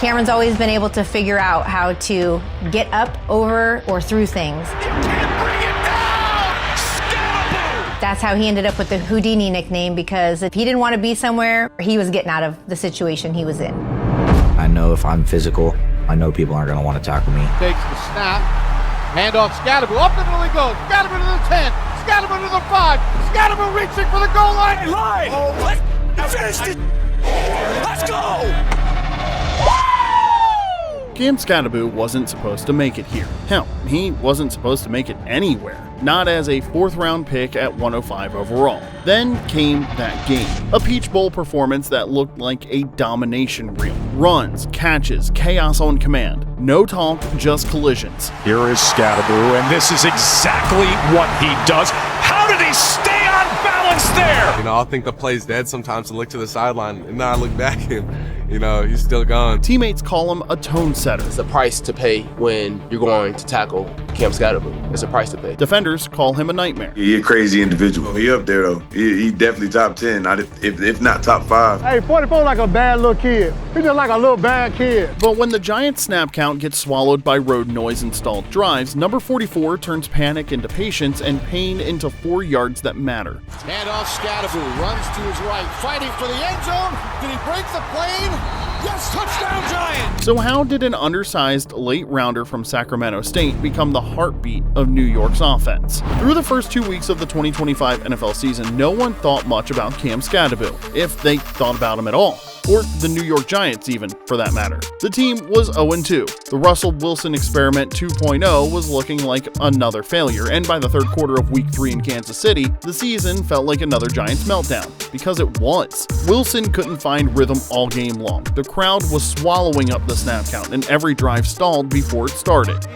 Cameron's always been able to figure out how to get up, over, or through things. You can't bring it down! Skattebo! That's how he ended up with the Houdini nickname, because if he didn't want to be somewhere, he was getting out of the situation he was in. I know if I'm physical, I know people aren't going to want to tackle me. Takes the snap, handoff Skattebo, up the middle he goes, Skattebo to the 10, Skattebo to the 5, Skattebo reaching for the goal line. Oh, let's finish it! Let's go! Cam Skattebo wasn't supposed to make it here. Hell, he wasn't supposed to make it anywhere. Not as a 4th round pick at 105 overall. Then came that game. A Peach Bowl performance that looked like a domination reel. Runs, catches, chaos on command. No talk, just collisions. Here is Skattebo, and this is exactly what he does. How did he stay on balance there? You know, I'll think the play's dead sometimes and look to the sideline, and then I look back and, you know, he's still gone. Teammates call him a tone setter. It's a price to pay when you're going to tackle Cam Skattebo. It's a price to pay. Defenders call him a nightmare. He's a crazy individual. He up there, though. He definitely top 10, if not top 5. Hey, 44 like a bad little kid. He's just like a little bad kid. But when the Giants' snap count gets swallowed by road noise and stalled drives, number 44 turns panic into patience and pain into 4 yards that matter. Handoff Skattebo, runs to his right, fighting for the end zone. Did he break the plane? Yes, touchdown Giants! So how did an undersized late rounder from Sacramento State become the heartbeat of New York's offense? Through the first 2 weeks of the 2025 NFL season, no one thought much about Cam Skattebo, if they thought about him at all. Or the New York Giants even, for that matter. The team was 0-2. The Russell Wilson experiment 2.0 was looking like another failure, and by the third quarter of Week 3 in Kansas City, the season felt like another Giants meltdown. Because it was. Wilson couldn't find rhythm all game long. The crowd was swallowing up the snap count, and every drive stalled before it started.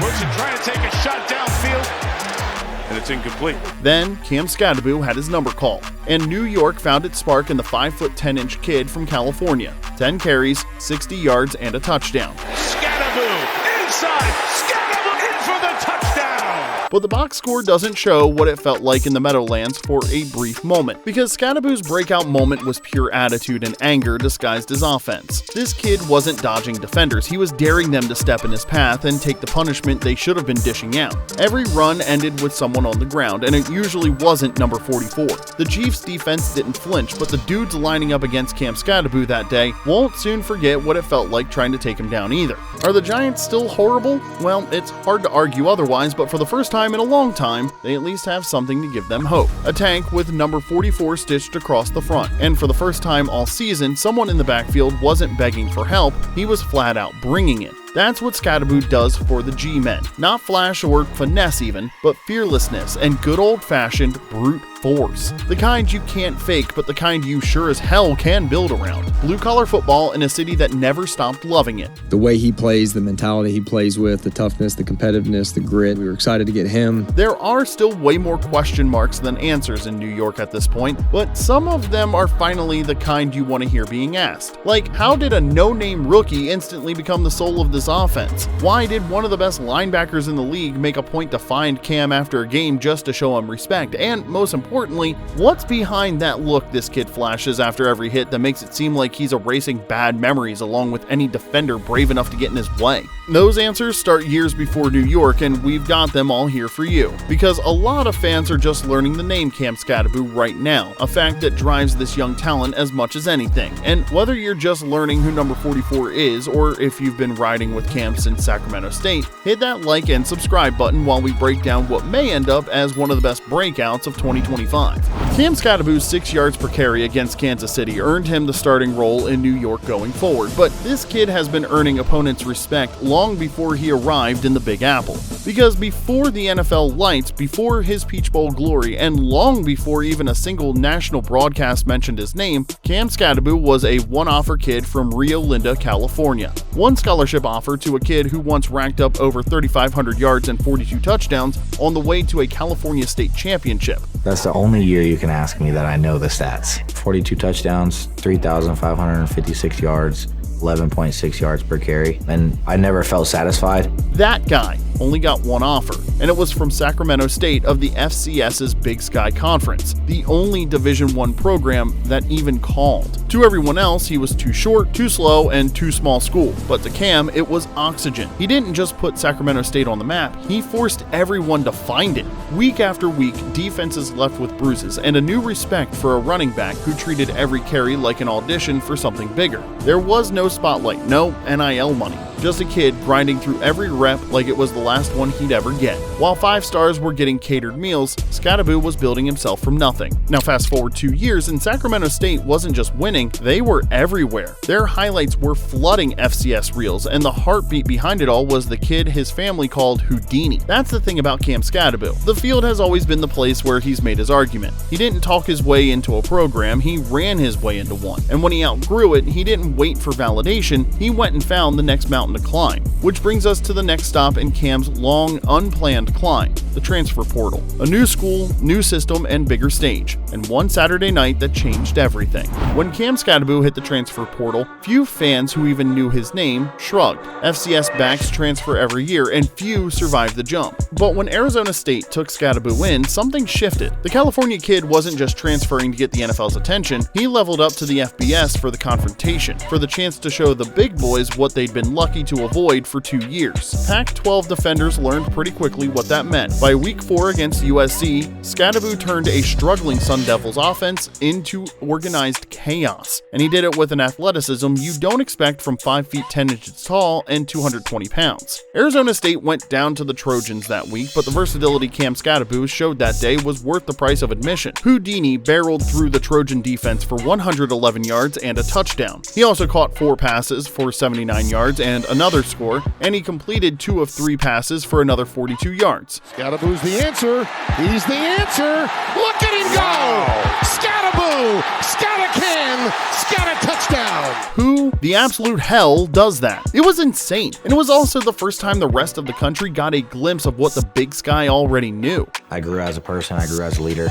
Wilson trying to take a shot downfield, and it's incomplete. Then Cam Skattebo had his number called, and New York found its spark in the 5'10" kid from California. 10 carries, 60 yards, and a touchdown. Skattebo inside. Skattebo in for the touchdown. But the box score doesn't show what it felt like in the Meadowlands for a brief moment, because Skattebo's breakout moment was pure attitude and anger disguised as offense. This kid wasn't dodging defenders, he was daring them to step in his path and take the punishment they should have been dishing out. Every run ended with someone on the ground, and it usually wasn't number 44. The Chiefs' defense didn't flinch, but the dudes lining up against Cam Skattebo that day won't soon forget what it felt like trying to take him down either. Are the Giants still horrible? Well, it's hard to argue otherwise, but for the first time in a long time, they at least have something to give them hope. A tank with number 44 stitched across the front, and for the first time all season, someone in the backfield wasn't begging for help, he was flat out bringing it. That's what Skattebo does for the G-men. Not flash or finesse even, but fearlessness and good old-fashioned brute force. The kind you can't fake, but the kind you sure as hell can build around. Blue-collar football in a city that never stopped loving it. The way he plays, the mentality he plays with, the toughness, the competitiveness, the grit, we were excited to get him. There are still way more question marks than answers in New York at this point, but some of them are finally the kind you want to hear being asked. Like, how did a no-name rookie instantly become the soul of this offense? Why did one of the best linebackers in the league make a point to find Cam after a game just to show him respect? And most importantly, what's behind that look this kid flashes after every hit that makes it seem like he's erasing bad memories along with any defender brave enough to get in his way? Those answers start years before New York, and we've got them all here for you. Because a lot of fans are just learning the name Cam Skattebo right now, a fact that drives this young talent as much as anything. And whether you're just learning who number 44 is, or if you've been riding with Cam since Sacramento State, hit that like and subscribe button while we break down what may end up as one of the best breakouts of 2025. Cam Skattebo's 6 yards per carry against Kansas City earned him the starting role in New York going forward, but this kid has been earning opponents' respect long before he arrived in the Big Apple. Because before the NFL lights, before his Peach Bowl glory, and long before even a single national broadcast mentioned his name, Cam Skattebo was a one-offer kid from Rio Linda, California. One scholarship offer to a kid who once racked up over 3,500 yards and 42 touchdowns on the way to a California State championship. That's the only year you can ask me that I know the stats. 42 touchdowns, 3,556 yards, 11.6 yards per carry, and I never felt satisfied. That guy only got one offer, and it was from Sacramento State of the FCS's Big Sky Conference, the only Division I program that even called. To everyone else, he was too short, too slow, and too small school. But to Cam, it was oxygen. He didn't just put Sacramento State on the map, he forced everyone to find it. Week after week, defenses left with bruises and a new respect for a running back who treated every carry like an audition for something bigger. There was no spotlight, no NIL money. Just a kid grinding through every rep like it was the last one he'd ever get. While 5 stars were getting catered meals, Skattebo was building himself from nothing. Now fast forward 2 years and Sacramento State wasn't just winning, they were everywhere. Their highlights were flooding FCS reels, and the heartbeat behind it all was the kid his family called Houdini. That's the thing about Cam Skattebo. The field has always been the place where he's made his argument. He didn't talk his way into a program, he ran his way into one. And when he outgrew it, he didn't wait for validation, he went and found the next mountain to climb. Which brings us to the next stop in Cam's long, unplanned climb, the transfer portal. A new school, new system, and bigger stage. And one Saturday night that changed everything. When Cam Skattebo hit the transfer portal, few fans who even knew his name shrugged. FCS backs transfer every year, and few survived the jump. But when Arizona State took Skattebo in, something shifted. The California kid wasn't just transferring to get the NFL's attention, he leveled up to the FBS for the confrontation, for the chance to show the big boys what they'd been lucky to avoid for 2 years. Pac-12 defenders learned pretty quickly what that meant. By week 4 against USC, Skattebo turned a struggling Sun Devils offense into organized chaos. And he did it with an athleticism you don't expect from 5 feet 10 inches tall and 220 pounds. Arizona State went down to the Trojans that week, but the versatility Cam Skattebo showed that day was worth the price of admission. Houdini barreled through the Trojan defense for 111 yards and a touchdown. He also caught 4 passes for 79 yards and another score, and he completed 2 of 3 passes for another 42 yards. Skattebo's the answer. He's the answer. Look at him go! Skattebo! Skattacan! Skatta touchdown! Who the absolute hell does that? It was insane, and it was also the first time the rest of the country got a glimpse of what the Big Sky already knew. I grew as a person, I grew as a leader.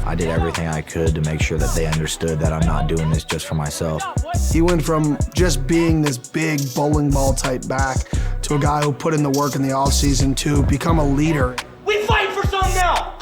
I did everything I could to make sure that they understood that I'm not doing this just for myself. He went from just being this big bowling ball type back to a guy who put in the work in the offseason to become a leader. We fight for something now!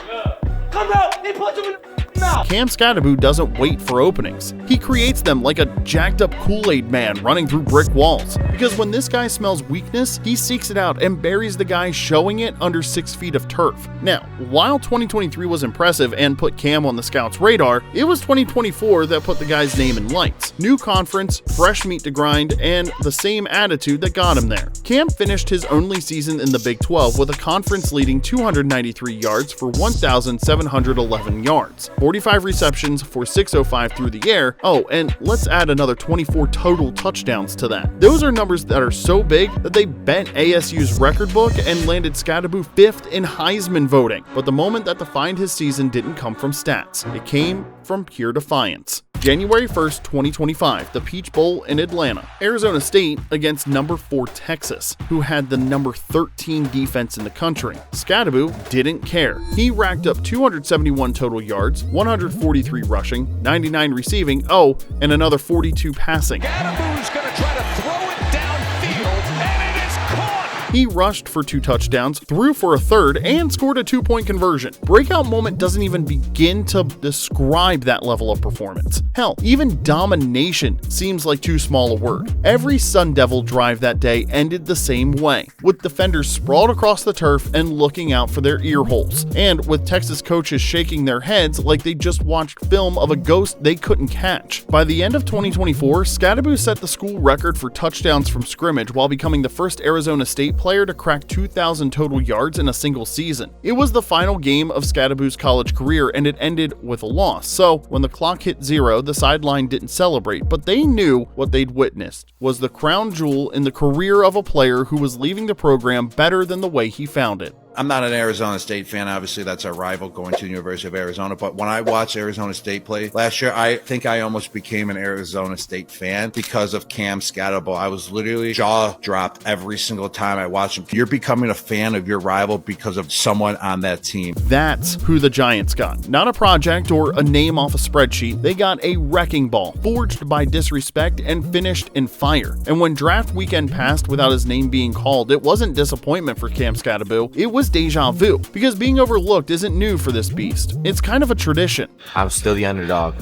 Come out and put them in the mouth! Cam Skattebo doesn't wait for openings. He creates them like a jacked up Kool-Aid man running through brick walls. Because when this guy smells weakness, he seeks it out and buries the guy showing it under 6 feet of turf. Now, while 2023 was impressive and put Cam on the scouts' radar, it was 2024 that put the guy's name in lights. New conference, fresh meat to grind, and the same attitude that got him there. Cam finished his only season in the Big 12 with a conference-leading 293 yards for 1,711 yards, 45 receptions for 605 through the air. Oh, and let's add another 24 total touchdowns to that. Those are numbers that are so big that they bent ASU's record book and landed Skattebo 5th in Heisman voting. But the moment that defined his season didn't come from stats. It came from pure defiance. January 1st, 2025, the Peach Bowl in Atlanta. Arizona State against number 4 Texas, who had the number 13 defense in the country. Skattebo didn't care. He racked up 271 total yards, 143 rushing, 99 receiving, and another 42 passing. Skattebo's gonna try to throw it downfield, and it is caught! He rushed for 2 touchdowns, threw for a 3rd, and scored a 2-point conversion. Breakout moment doesn't even begin to describe that level of performance. Hell, even domination seems like too small a word. Every Sun Devil drive that day ended the same way, with defenders sprawled across the turf and looking out for their ear holes, and with Texas coaches shaking their heads like they just watched film of a ghost they couldn't catch. By the end of 2024, Skattebo set the school record for touchdowns from scrimmage while becoming the first Arizona State player to crack 2,000 total yards in a single season. It was the final game of Skattebo's college career, and it ended with a loss. So when the clock hit 0, the sideline didn't celebrate, but they knew what they'd witnessed was the crown jewel in the career of a player who was leaving the program better than the way he found it. I'm not an Arizona State fan. Obviously, that's our rival going to the University of Arizona. But when I watched Arizona State play last year, I think I almost became an Arizona State fan because of Cam Skattebo. I was literally jaw dropped every single time I watched him. You're becoming a fan of your rival because of someone on that team. That's who the Giants got. Not a project or a name off a spreadsheet. They got a wrecking ball, forged by disrespect and finished in fire. And when draft weekend passed without his name being called, it wasn't disappointment for Cam Skattebo. It was was deja vu, because being overlooked isn't new for this beast. It's kind of a tradition. I'm still the underdog.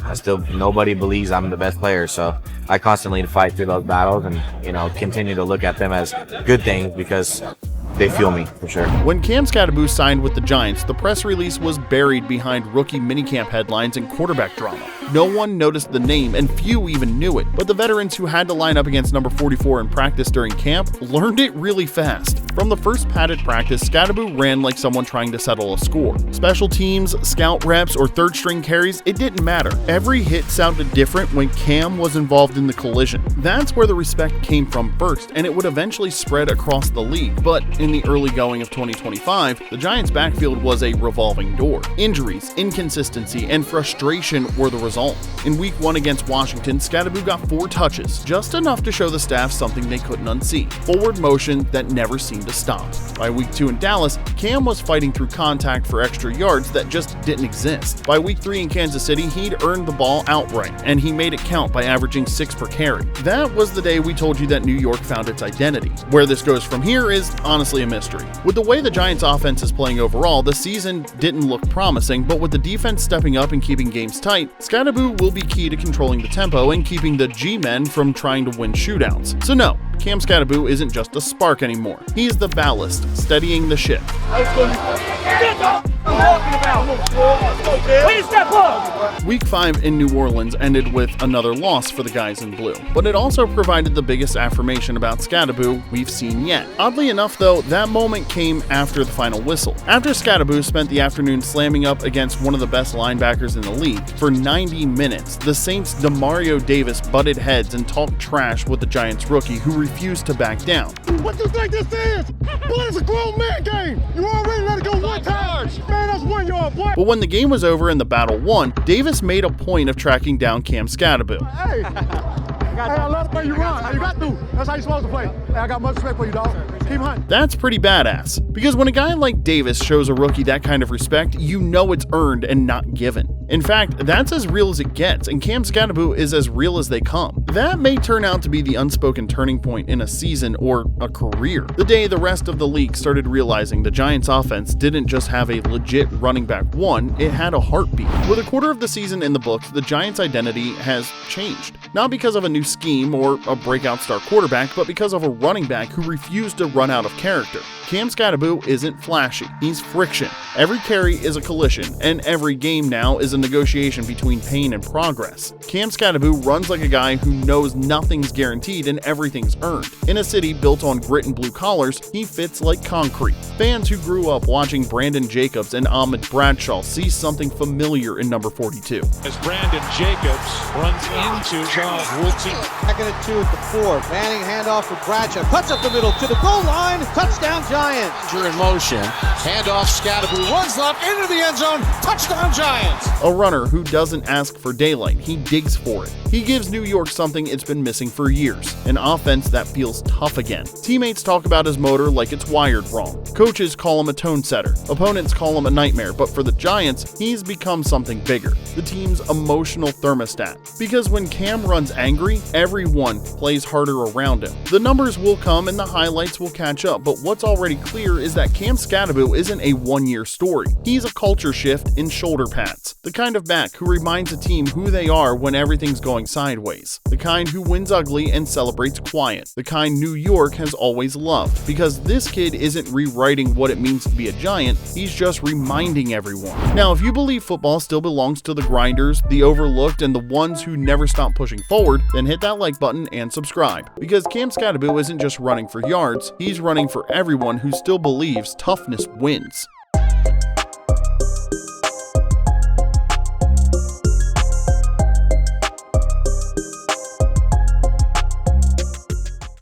Nobody believes I'm the best player, so I constantly fight through those battles and, continue to look at them as good things because they feel me, for sure. When Cam Skattebo signed with the Giants, the press release was buried behind rookie minicamp headlines and quarterback drama. No one noticed the name, and few even knew it, but the veterans who had to line up against number 44 in practice during camp learned it really fast. From the first padded practice, Skattebo ran like someone trying to settle a score. Special teams, scout reps, or third string carries, it didn't matter. Every hit sounded different when Cam was involved in the collision. That's where the respect came from first, and it would eventually spread across the league. But in the early going of 2025, the Giants' backfield was a revolving door. Injuries, inconsistency, and frustration were the result. In Week 1 against Washington, Skattebo got 4 touches, just enough to show the staff something they couldn't unsee. Forward motion that never seemed to stop. By Week 2 in Dallas, Cam was fighting through contact for extra yards that just didn't exist. By Week 3 in Kansas City, he'd earned the ball outright, and he made it count by averaging 6 per carry. That was the day we told you that New York found its identity. Where this goes from here is honestly a mystery. With the way the Giants' offense is playing overall, the season didn't look promising, but with the defense stepping up and keeping games tight, Skattebo will be key to controlling the tempo and keeping the G-men from trying to win shootouts. So no, Cam Skattebo isn't just a spark anymore. He's the ballast, steadying the ship. Week 5 in New Orleans ended with another loss for the guys in blue, but it also provided the biggest affirmation about Skattebo we've seen yet. Oddly enough though, that moment came after the final whistle. After Skattebo spent the afternoon slamming up against one of the best linebackers in the league, for 90 minutes, the Saints' Demario Davis butted heads and talked trash with the Giants rookie who refused to back down. What do you think this is? Well, it's a grown man game. You already let it go one time. Man, that's 1 yard, boy. But when the game was over and the battle won, Davis made a point of tracking down Cam Skattebo. Hey, I love the way you run. You got to. That's how you're supposed to play. Hey, I got much respect for you, dog. Keep hunting. That's pretty badass, because when a guy like Davis shows a rookie that kind of respect, you know it's earned and not given. In fact, that's as real as it gets, and Cam Skattebo is as real as they come. That may turn out to be the unspoken turning point in a season or a career. The day the rest of the league started realizing the Giants' offense didn't just have a legit running back one, it had a heartbeat. With a quarter of the season in the books, the Giants' identity has changed. Not because of a new scheme or a breakout star quarterback, but because of a running back who refused to run out of character. Cam Skattebo isn't flashy, he's friction. Every carry is a collision, and every game now is a negotiation between pain and progress. Cam Skattebo runs like a guy who knows nothing's guaranteed and everything's earned. In a city built on grit and blue collars, he fits like concrete. Fans who grew up watching Brandon Jacobs and Ahmed Bradshaw see something familiar in number 42. As Brandon Jacobs runs into Charles Woolsey. Second and 2 at the 4. Manning handoff for Bradshaw. Cuts up the middle to the goal line. Touchdown Giants. You're in motion. Handoff, Skattebo runs left into the end zone. Touchdown Giants. A runner who doesn't ask for daylight, he digs for it. He gives New York something it's been missing for years, an offense that feels tough again. Teammates talk about his motor like it's wired wrong. Coaches call him a tone setter. Opponents call him a nightmare, but for the Giants, he's become something bigger. The team's emotional thermostat. Because when Cam runs angry, everyone plays harder around him. The numbers will come and the highlights will catch up, but what's already clear is that Cam Skattebo isn't a one-year story. He's a culture shift in shoulder pads. The kind of back who reminds a team who they are when everything's going sideways. The kind who wins ugly and celebrates quiet. The kind New York has always loved. Because this kid isn't rewriting what it means to be a Giant, he's just reminding everyone. Now, if you believe football still belongs to the grinders, the overlooked, and the ones who never stop pushing forward, then hit that like button and subscribe. Because Cam Skattebo isn't just running for yards, he's running for everyone who still believes toughness wins.